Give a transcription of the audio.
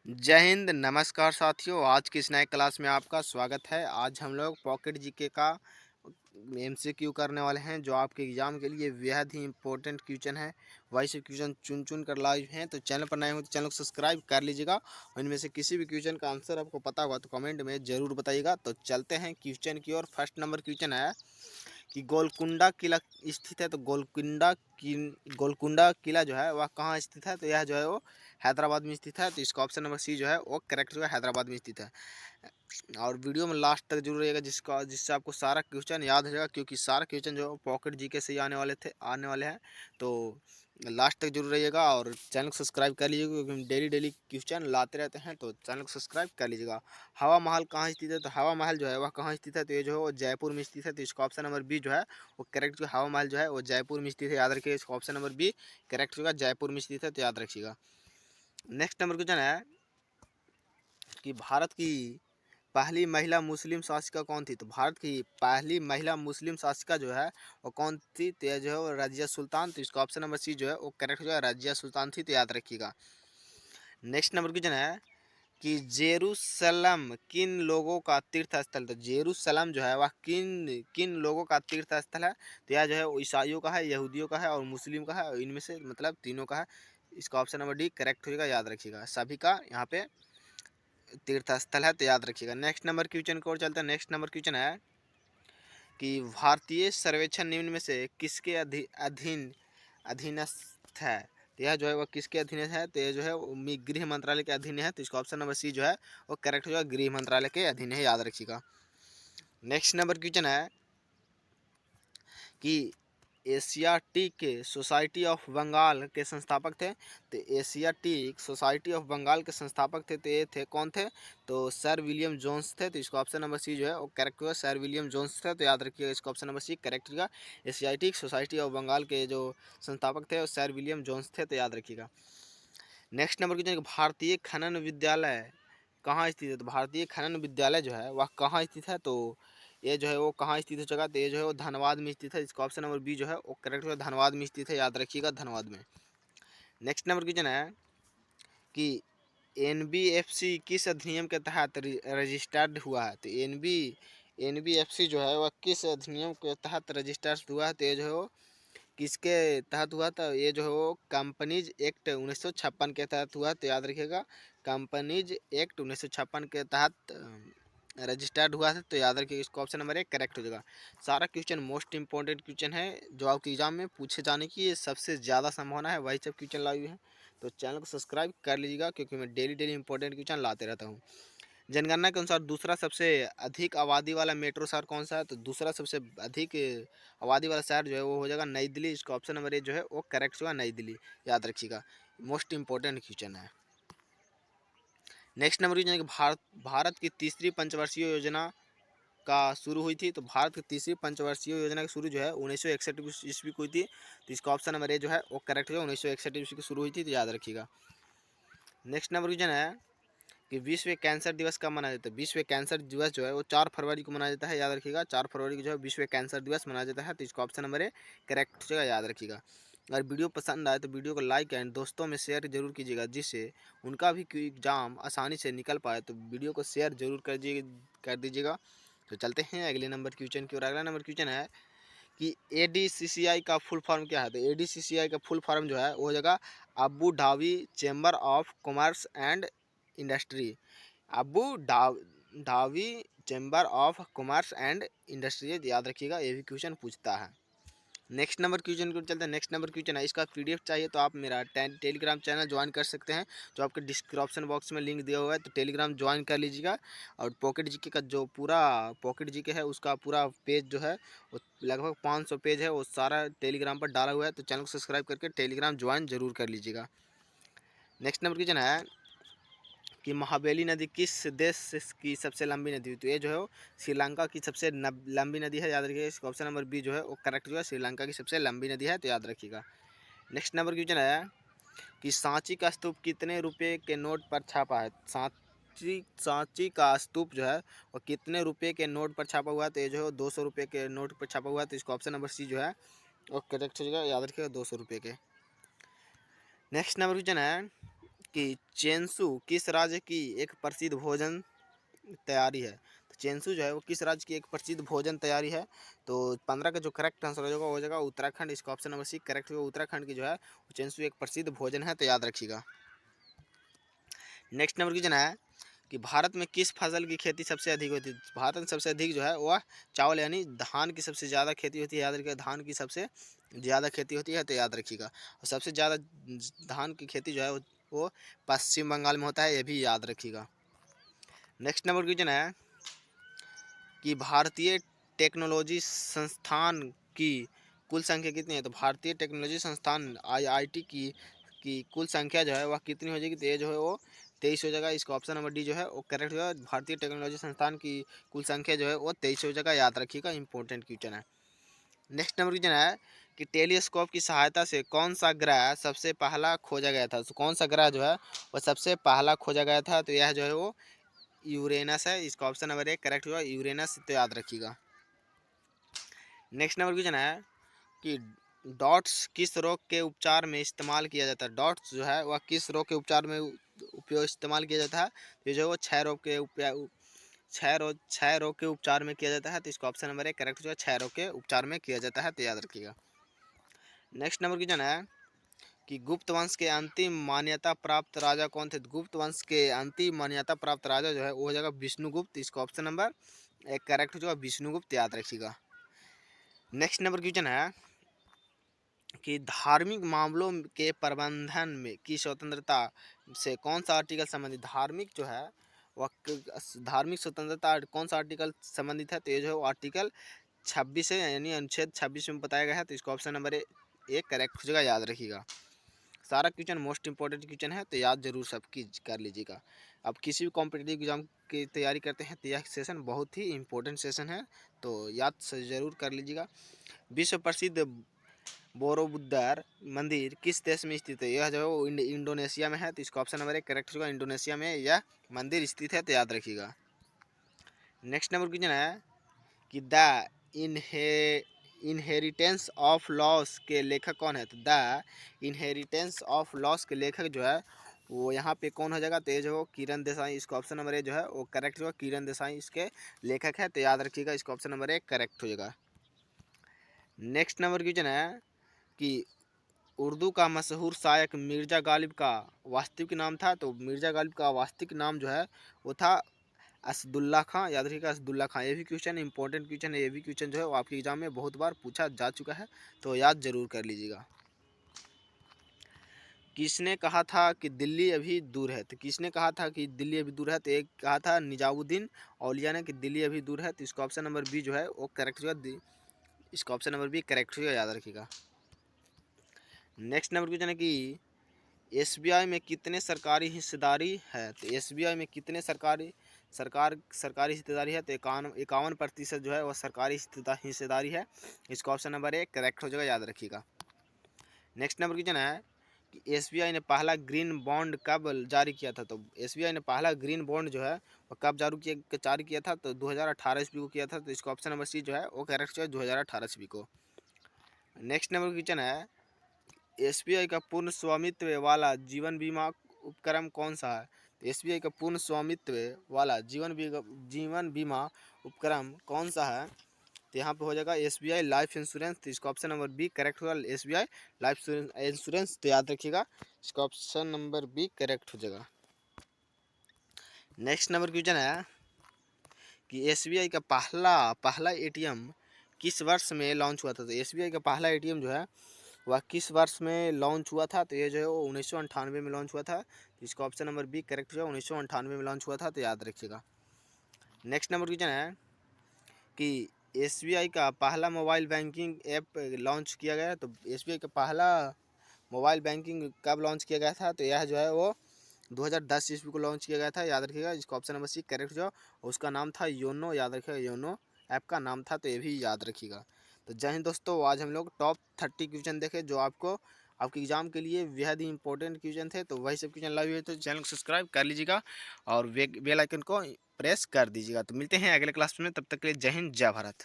जय हिंद, नमस्कार साथियों। आज की इस नए क्लास में आपका स्वागत है। आज हम लोग पॉकेट जीके का एमसीक्यू करने वाले हैं, जो आपके एग्जाम के लिए बेहद ही इंपॉर्टेंट क्वेश्चन है। वही से क्वेश्चन चुन चुन कर लाइव हैं, तो चैनल पर नए हो तो चैनल को सब्सक्राइब कर लीजिएगा और इनमें से किसी भी क्वेश्चन का आंसर आपको पता होगा तो कमेंट में ज़रूर बताइएगा। तो चलते हैं क्वेश्चन की ओर। फर्स्ट नंबर क्वेश्चन है कि गोलकुंडा किला स्थित है। तो गोलकुंडा किला जो है वह कहाँ स्थित है? तो यह जो है वो हैदराबाद में स्थित है। तो इसका ऑप्शन नंबर सी जो है वो करेक्ट जो है हैदराबाद में स्थित है। और वीडियो में लास्ट तक जरूर रहिएगा, जिससे आपको सारा क्वेश्चन याद हो जाएगा, क्योंकि सारा क्वेश्चन जो पॉकेट जीके से ही आने वाले हैं। तो लास्ट तक जरूर रहिएगा और चैनल को सब्सक्राइब कर लीजिएगा, क्योंकि हम डेली डेली क्वेश्चन लाते रहते हैं। तो चैनल को सब्सक्राइब कर लीजिएगा। हवा महल कहाँ स्थित है? तो हवा महल जो है वह कहाँ स्थित है? तो ये जो है वो जयपुर में स्थित है। तो इसका ऑप्शन नंबर बी जो है वो करेक्ट जो हवा महल जो है वो जयपुर में स्थित है। याद रखिएगा, इसका ऑप्शन नंबर बी करेक्ट होगा, जयपुर में स्थित है। तो याद रखिएगा। नेक्स्ट नंबर क्वेश्चन है कि भारत की पहली महिला मुस्लिम शासिका कौन थी? तो भारत की पहली महिला मुस्लिम शासिका जो है वो कौन थी? तो यह जो है वो रजिया सुल्तान। तो इसका ऑप्शन नंबर सी जो है वो करेक्ट जो है रजिया सुल्तान थी। तो याद रखिएगा। नेक्स्ट नंबर क्वेश्चन है कि जेरूसलम किन लोगों का तीर्थ स्थल? तो जेरूसलम जो है वह किन किन लोगों का तीर्थ स्थल है? तो यह जो है वो ईसाइयों का है, यहूदियों का है और मुस्लिम का है। और इनमें से मतलब तीनों का है। इसका ऑप्शन नंबर डी करेक्ट होगा। याद रखिएगा, सभी का यहाँ पे तीर्थ स्थल है। तो याद रखिएगा। नेक्स्ट नंबर क्वेश्चन की ओर चलते हैं। नेक्स्ट नंबर क्वेश्चन है कि भारतीय सर्वेक्षण निम्न में से किसके अधीन अधीनस्थ है? तो यह जो है वो किसके अधीन है? तो ये जो है वो गृह मंत्रालय के अधीन है। तो इसका ऑप्शन नंबर सी जो है वो करेक्ट होगा, गृह मंत्रालय के अधीन है। याद रखिएगा। नेक्स्ट नंबर क्वेश्चन है कि एशियाटिक सोसाइटी ऑफ बंगाल के संस्थापक थे। तो एशियाटिक सोसाइटी ऑफ बंगाल के संस्थापक थे, तो ये थे कौन थे? तो सर विलियम जोन्स थे। तो इसका ऑप्शन नंबर सी जो है वो करेक्ट होगा, सर विलियम जोन्स थे। तो याद रखिएगा, इसका ऑप्शन नंबर सी करेक्ट होगा। एशियाटिक सोसाइटी ऑफ बंगाल के जो संस्थापक थे वो सर विलियम जोन्स थे। तो याद रखिएगा। नेक्स्ट नंबर क्वेश्चन, भारतीय खनन विद्यालय कहाँ स्थित है? तो भारतीय खनन विद्यालय जो है वह कहाँ स्थित है? तो ये जो है वो कहाँ स्थित है जगह? तो ये जो है वो धनबाद में स्थित है। इसका ऑप्शन नंबर बी जो है वो करेक्ट है, धनबाद में स्थित है। याद रखिएगा, धनबाद में। नेक्स्ट नंबर क्वेश्चन है कि एनबीएफसी किस अधिनियम के तहत रजिस्टर्ड हुआ है? तो एनबीएफसी जो है वह किस अधिनियम के तहत रजिस्टर्ड हुआ है? तो ये जो है वो किसके तहत हुआ था? ये जो है वो कंपनीज एक्ट 1956 के तहत हुआ। तो याद रखिएगा, कंपनीज एक्ट 1956 के तहत रजिस्टर्ड हुआ था। तो याद रखिएगा, इसका ऑप्शन नंबर एक करेक्ट हो जाएगा। सारा क्वेश्चन मोस्ट इंपॉर्टेंट क्वेश्चन है, जो आपके एग्जाम में पूछे जाने की ये सबसे ज़्यादा संभावना है, वही सब क्वेश्चन लाए हुए हैं। तो चैनल को सब्सक्राइब कर लीजिएगा, क्योंकि मैं डेली डेली इंपॉर्टेंट क्वेश्चन लाते रहता हूँ। जनगणना के अनुसार दूसरा सबसे अधिक आबादी वाला मेट्रो शहर कौन सा है? तो दूसरा सबसे अधिक आबादी वाला शहर जो है वो हो जाएगा नई दिल्ली। इसका ऑप्शन नंबर ए जो है वो करेक्ट होगा, नई दिल्ली। याद रखिएगा, मोस्ट इंपॉर्टेंट क्वेश्चन है। नेक्स्ट नंबर क्वेश्चन है कि भारत की तीसरी पंचवर्षीय योजना का शुरू हुई थी। तो भारत की तीसरी पंचवर्षीय योजना की शुरू जो है 1961 ईस्वी को हुई थी। तो इसका ऑप्शन नंबर ए जो है वो करेक्ट होगा, 1961 ईस्वी की शुरू हुई थी। तो याद रखिएगा। नेक्स्ट नंबर क्वेश्चन है कि विश्व कैंसर दिवस कब मनाया जाता है? विश्व कैंसर दिवस जो है वो 4 फरवरी को मनाया जाता है। याद रखिएगा, 4 फरवरी को जो है विश्व कैंसर दिवस मनाया जाता है। तो इसका ऑप्शन नंबर है करेक्ट होगा। याद रखिएगा। अगर वीडियो पसंद आए तो वीडियो को लाइक एंड दोस्तों में शेयर जरूर कीजिएगा, जिससे उनका भी एग्जाम आसानी से निकल पाए। तो वीडियो को शेयर जरूर कर दीजिएगा। तो चलते हैं अगले नंबर क्वेश्चन की ओर। अगला नंबर क्वेश्चन है कि एडीसीसीआई का फुल फॉर्म क्या है? तो एडीसीसीआई का फुल फॉर्म जो है वो हो जाएगा Abu Dhabi chamber of commerce and industry. Abu Dhabi chamber of commerce and industry. याद रखिएगा, ये भी क्वेश्चन पूछता है। नेक्स्ट नंबर क्वेश्चन को चलते हैं। नेक्स्ट नंबर क्वेश्चन है, इसका पीडीएफ चाहिए तो आप मेरा टेलीग्राम चैनल ज्वाइन कर सकते हैं, जो आपके डिस्क्रिप्शन बॉक्स में लिंक दिया हुआ है। तो टेलीग्राम ज्वाइन कर लीजिएगा। और पॉकेट जीके का जो पूरा पॉकेट जीके है उसका पूरा पेज जो है वो लगभग 500 पेज है, वो सारा टेलीग्राम पर डाला हुआ है। तो चैनल को सब्सक्राइब करके टेलीग्राम ज्वाइन जरूर कर लीजिएगा। नेक्स्ट नंबर क्वेश्चन है कि महाबेली नदी किस देश की सबसे लंबी नदी? तो ये जो है वो श्रीलंका की सबसे लंबी नदी है। याद रखिएगा, इसका ऑप्शन नंबर बी जो है वो करेक्ट जो है, श्रीलंका की सबसे लंबी नदी है। तो याद रखिएगा। नेक्स्ट नंबर क्वेश्चन है कि सांची का स्तूप कितने रुपए के नोट पर छापा है? सांची का स्तूप जो है वो कितने रुपए के नोट पर छापा हुआ है? तो ये जो है 200 रुपये के नोट पर छापा हुआ है। तो इसका ऑप्शन नंबर सी जो है वो करेक्ट हो जाएगा। याद रखिएगा, 200 रुपये के। नेक्स्ट नंबर क्वेश्चन है कि चेंसू किस राज्य की एक प्रसिद्ध भोजन तैयारी है। तो चेंसू जो है वो किस राज्य की एक प्रसिद्ध भोजन तैयारी है। तो 15 का जो करेक्ट आंसर हो जाएगा वो हो जाएगा उत्तराखंड। इसका ऑप्शन नंबर सी करेक्ट होगा। उत्तराखंड की जो है चेंसू एक प्रसिद्ध भोजन है, तो याद रखिएगा। नेक्स्ट नंबर क्वेश्चन है कि भारत में किस फसल की खेती सबसे अधिक होती है। भारत में सबसे अधिक जो है वह चावल यानी धान की सबसे ज़्यादा खेती होती है, याद रखिएगा। धान की सबसे ज़्यादा खेती होती है, तो याद रखिएगा। और सबसे ज़्यादा धान की खेती जो है वो पश्चिम बंगाल में होता है, ये भी याद रखिएगा। नेक्स्ट नंबर क्वेश्चन है कि भारतीय टेक्नोलॉजी संस्थान की कुल संख्या कितनी है। तो भारतीय टेक्नोलॉजी संस्थान IIT की कुल संख्या जो है वह कितनी हो जाएगी। तो ये जो है वो 23 हो जाएगा। इसका ऑप्शन नंबर डी जो है वो करेक्ट होगा। भारतीय टेक्नोलॉजी संस्थान की कुल संख्या जो है वो 23 हो जाएगा, याद रखिएगा। इंपॉर्टेंट क्वेश्चन है। नेक्स्ट नंबर क्वेश्चन है कि टेलीस्कोप की सहायता से कौन सा ग्रह सबसे पहला खोजा गया था। तो कौन सा ग्रह जो है वह सबसे पहला खोजा गया था। तो यह जो है वो यूरेनस है। इसका ऑप्शन नंबर एक करेक्ट हुआ, यूरेनस, तो याद रखिएगा। नेक्स्ट नंबर क्वेश्चन है कि डॉट्स किस रोग के उपचार में इस्तेमाल किया जाता है। डॉट्स जो है वह किस रोग के उपचार में उपयोग इस्तेमाल किया जाता है। तो जो है वो क्षय रोग के उपचार में किया जाता है। तो इसका ऑप्शन नंबर एक करेक्ट जो है क्षय रोग के उपचार में किया जाता है, तो याद रखिएगा। नेक्स्ट नंबर क्वेश्चन है कि गुप्त वंश के अंतिम मान्यता प्राप्त राजा कौन थे। गुप्त वंश के अंतिम मान्यता प्राप्त राजा जो है वो हो जाएगा विष्णुगुप्त। इसका ऑप्शन नंबर एक करेक्ट जो है विष्णुगुप्त, याद रखिएगा। नेक्स्ट नंबर क्वेश्चन है कि धार्मिक मामलों के प्रबंधन में की स्वतंत्रता से कौन सा आर्टिकल संबंधित। धार्मिक जो है वह धार्मिक स्वतंत्रता कौन सा आर्टिकल संबंधित है। तो ये जो है वो आर्टिकल 26 है, यानी अनुच्छेद 26 में बताया गया है। तो इसका ऑप्शन नंबर एक करेक्ट हो जाएगा, याद रखिएगा। सारा क्वेश्चन मोस्ट इंपॉर्टेंट क्वेश्चन है, तो याद जरूर सबकी कर लीजिएगा। अब किसी भी कॉम्पिटिटिव एग्जाम की तैयारी करते हैं तो यह सेशन बहुत ही इंपॉर्टेंट सेशन है, तो याद से ज़रूर कर लीजिएगा। विश्व प्रसिद्ध बोरोबुद्दर मंदिर किस देश में स्थित है। यह जो है वो इंडोनेशिया में है। तो इसका ऑप्शन नंबर एक करेक्ट होगा, इंडोनेशिया में यह मंदिर स्थित है, तो याद रखिएगा। नेक्स्ट नंबर क्वेश्चन है कि द इनहेरिटेंस ऑफ लॉस के लेखक कौन है। तो द इनहेरिटेंस ऑफ लॉस के लेखक जो है वो यहाँ पे कौन हो जाएगा। तो ये जो किरण देसाई, इसका ऑप्शन नंबर ए जो है वो करेक्ट होगा। किरण देसाई इसके लेखक है, तो याद रखिएगा। इसका ऑप्शन नंबर एक करेक्ट हो जाएगा। नेक्स्ट नंबर क्वेश्चन है कि उर्दू का मशहूर शायक मिर्ज़ा गालिब का वास्तविक नाम था। तो मिर्ज़ा गालिब का वास्तविक नाम जो है वो था असदुल्ला खां, याद रखिएगा असदुल्ला खां। ये भी क्वेश्चन इंपॉर्टेंट क्वेश्चन है। ये भी क्वेश्चन जो है वो आपके एग्जाम में बहुत बार पूछा जा चुका है, तो याद जरूर कर लीजिएगा। किसने कहा था कि दिल्ली अभी दूर है। तो किसने कहा था कि दिल्ली अभी दूर है। तो एक कहा था निजामुद्दीन औलिया ने कि दिल्ली अभी दूर है। तो इसका ऑप्शन नंबर बी जो है वो करेक्ट होगा। इसका ऑप्शन नंबर बी करेक्ट होगा, याद रखिएगा। नेक्स्ट नंबर क्वेश्चन है कि SBI में कितने सरकारी हिस्सेदारी है। तो SBI में कितने सरकारी हिस्सेदारी है। तो 51% जो है वह सरकारी हिस्सेदारी है। इसका ऑप्शन नंबर एक करेक्ट हो जाएगा, याद रखिएगा। नेक्स्ट नंबर क्वेश्चन है कि SBI ने पहला ग्रीन बॉन्ड कब जारी किया था। तो SBI ने पहला ग्रीन बॉन्ड जो है वह कब जारी किया था। तो 2018 ईस्वी को किया था। तो इसका ऑप्शन नंबर सी जो है वो करेक्ट जो है 2018 ईस्वी को। नेक्स्ट नंबर क्वेश्चन है SBI का पूर्ण स्वामित्व वाला जीवन बीमा उपक्रम कौन सा है। तो SBI का पूर्ण स्वामित्व वाला जीवन बीमा उपक्रम कौन सा है। तो यहाँ पे हो जाएगा SBI लाइफ इंश्योरेंस। तो इसका ऑप्शन नंबर बी करेक्ट होगा, SBI लाइफ इंश्योरेंस, तो याद रखिएगा। इसका ऑप्शन नंबर बी करेक्ट हो जाएगा। नेक्स्ट नंबर क्वेश्चन है कि SBI का पहला ATM किस वर्ष में लॉन्च हुआ था। तो SBI का पहला ATM जो है वह किस वर्ष में लॉन्च हुआ था। तो ये जो है वो 1998 में लॉन्च हुआ था। तो इसका ऑप्शन नंबर बी करेक्ट जो है 1998 में लॉन्च हुआ था, तो याद रखिएगा। नेक्स्ट नंबर क्वेश्चन है कि SBI का पहला मोबाइल बैंकिंग ऐप लॉन्च किया गया। तो SBI का पहला मोबाइल बैंकिंग कब लॉन्च किया गया था। तो यह जो है वो 2010 ईस्वी को लॉन्च किया गया था, याद रखिएगा। इसका ऑप्शन नंबर सी करेक्ट जो उसका नाम था योनो, याद रखिएगा। योनो ऐप का नाम था, तो ये भी याद रखिएगा। तो जय हिंद दोस्तों, आज हम लोग टॉप 30 क्वेश्चन देखे जो आपके एग्जाम के लिए बेहद ही इंपॉर्टेंट क्वेश्चन थे। तो वही सब क्वेश्चन लाइव हुए तो चैनल को सब्सक्राइब कर लीजिएगा और बेल आइकन को प्रेस कर दीजिएगा। तो मिलते हैं अगले क्लास में, तब तक के लिए जय हिंद जय भारत।